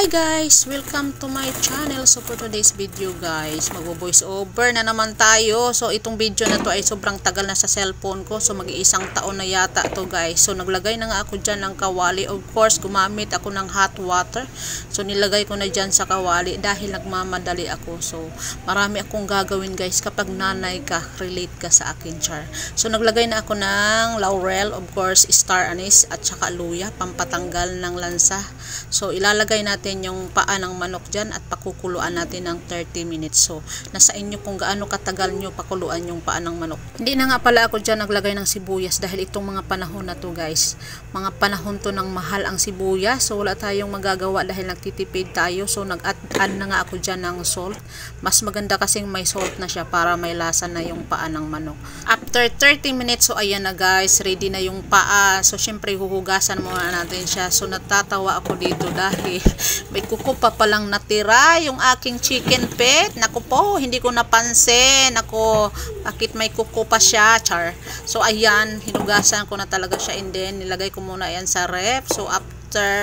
Hi guys! Welcome to my channel. So for today's video guys, mag-voice over na naman tayo. So itong video na to ay sobrang tagal na sa cellphone ko. So mag-iisang taon na yata to guys. So naglagay na nga ako dyan ng kawali. Of course, gumamit ako ng hot water. So nilagay ko na dyan sa kawali dahil nagmamadali ako. So marami akong gagawin guys. Kapag nanay ka, relate ka sa akin, char. So naglagay na ako ng laurel, of course, star anise at saka luya, pampatanggal ng lansa. So ilalagay natin yung paa ng manok dyan at pakukuluan natin ng 30 minutes. So nasa inyo kung gaano katagal nyo pakuluan yung paa ng manok. Hindi na nga pala ako dyan naglagay ng sibuyas dahil itong mga panahon na to guys, mga panahon to ng mahal ang sibuyas. So wala tayong magagawa dahil nagtitipid tayo. So nag-add na nga ako dyan ng salt. Mas maganda kasing may salt na siya para may lasa na yung paa ng manok. After 30 minutes, so ayan na guys, ready na yung paa. So syempre huhugasan muna natin siya. So natatawa ako dito dahil may kuko pa palang natira yung aking chicken feet. Naku po, hindi ko napansin. Naku, bakit may kuko pa siya, char. So ayan, hinugasan ko na talaga siya and then nilagay ko muna yan sa ref. So after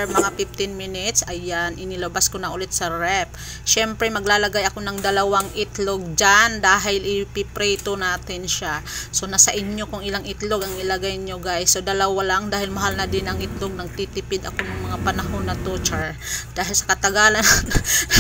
mga 15 minutes, ayan, inilabas ko na ulit sa ref. Syempre maglalagay ako ng 2 itlog dyan dahil ipiprito natin siya. So nasa inyo kung ilang itlog ang ilagay nyo guys. So 2 lang dahil mahal na din ang itlog. Nagtitipid ako ng mga panahon na to, char. Dahil sa katagalan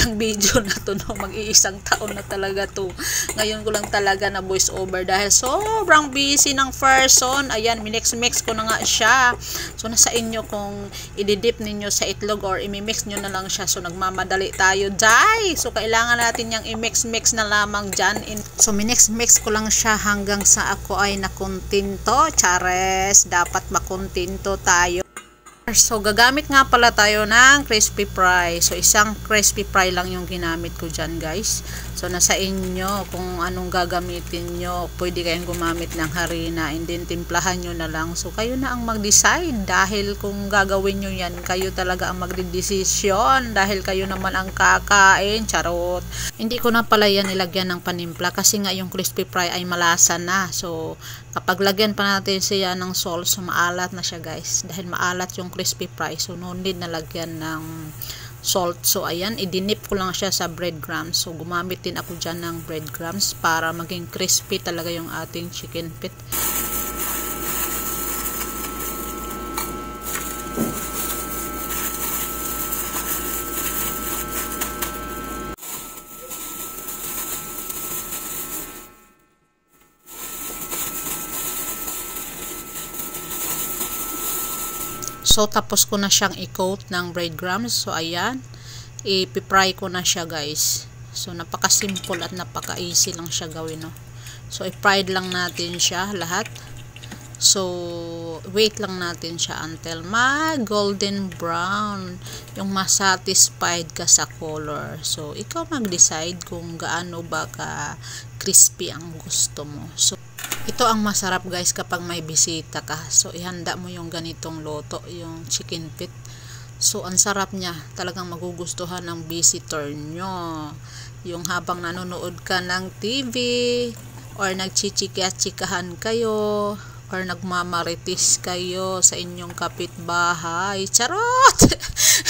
ng video na to, no, mag-iisang taon na talaga to. Ngayon ko lang talaga na voice over dahil sobrang busy ng person. Ayan, minix-mix ko na nga siya. So nasa inyo kung i-dip ninyo sa itlog or i-mix nyo na lang siya. So nagmamadali tayo, jay! So kailangan natin yung i-mix-mix na lamang dyan. So minix-mix ko lang siya hanggang sa ako ay nakontinto. Chares, dapat makontinto tayo. So gagamit nga pala tayo ng crispy fry. So isang crispy fry lang yung ginamit ko dyan guys. So nasa inyo kung anong gagamitin nyo. Pwede kayong gumamit ng harina and then timplahan nyo na lang. So kayo na ang mag-decide dahil kung gagawin nyo yan, kayo talaga ang magdedesisyon dahil kayo naman ang kakain. Charot. Hindi ko na pala yan nilagyan ng panimpla kasi nga yung crispy fry ay malasa na. So kapag lagyan pa natin siya ng salt, so maalat na siya guys. Dahil maalat yung crispy fry, so no need na lagyan ng salt. So ayan, idinip ko lang siya sa breadcrumbs. So gumamit din ako dyan ng breadcrumbs para maging crispy talaga yung ating chicken feet. So tapos ko na siyang i-coat ng breadcrumbs. So ayan, i-fry ko na siya guys. So napaka-simple at napaka-easy lang siya gawin, no. So i-fried lang natin siya lahat. So wait lang natin siya until golden brown, yung masatisfied ka sa color. So ikaw mag-decide kung gaano ba ka crispy ang gusto mo. So ito ang masarap guys kapag may bisita ka. So ihanda mo yung ganitong loto, yung chicken feet. So ang sarap niya, talagang magugustuhan ng visitor nyo. Yung habang nanonood ka ng TV or nagchichika-chikahan kayo or nagmamaritis kayo sa inyong kapitbahay. Charot!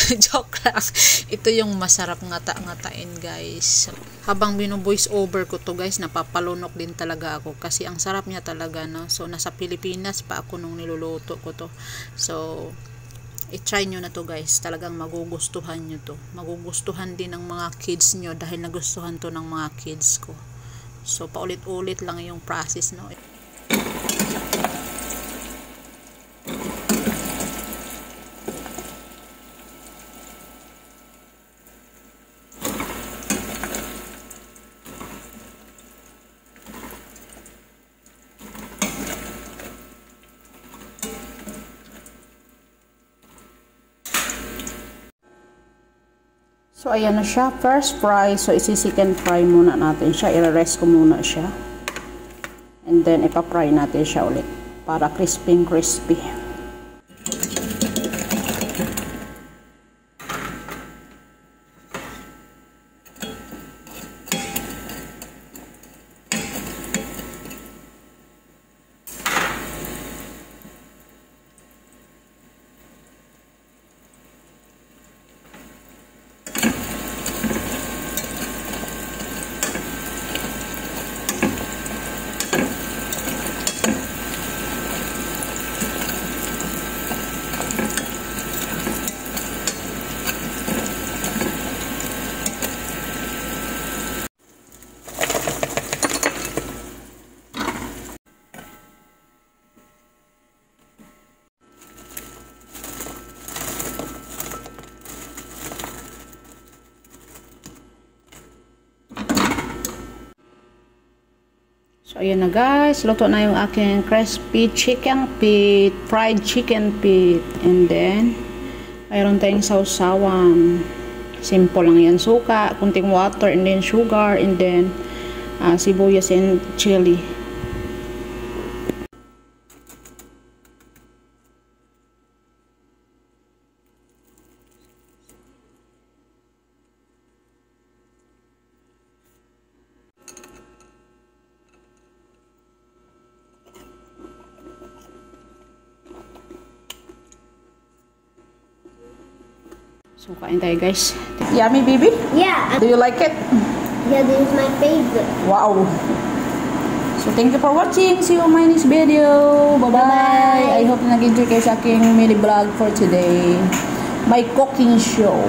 Joke lang. Ito yung masarap ngata-ngatain guys. Habang bino-voice over ko to guys, napapalunok din talaga ako kasi ang sarap niya talaga, no. So nasa Pilipinas pa ako nung niluluto ko to. So i-try nyo na to guys. Talagang magugustuhan nyo to. Magugustuhan din ng mga kids nyo dahil nagustuhan to ng mga kids ko. So paulit-ulit lang yung process, no. So ayan na siya, first fry. So isi-second fry muna natin siya, i-rest ko muna siya. And then ipa-fry natin siya ulit para crispy. So, ayan na guys. Luto na yung aking crispy chicken feet. Fried chicken feet. And then, mayroon tayong sausawan. Simple lang yan. Suka, kunting water, and then sugar, and then sibuyas and chili. So, kain tayo guys. Yummy, baby? Yeah. Do you like it? Yeah, this is my favorite. Wow! So, thank you for watching. See you on my next video. Bye-bye! Bye-bye. I hope na nag-enjoy kayo sa aking mini vlog for today. My cooking show.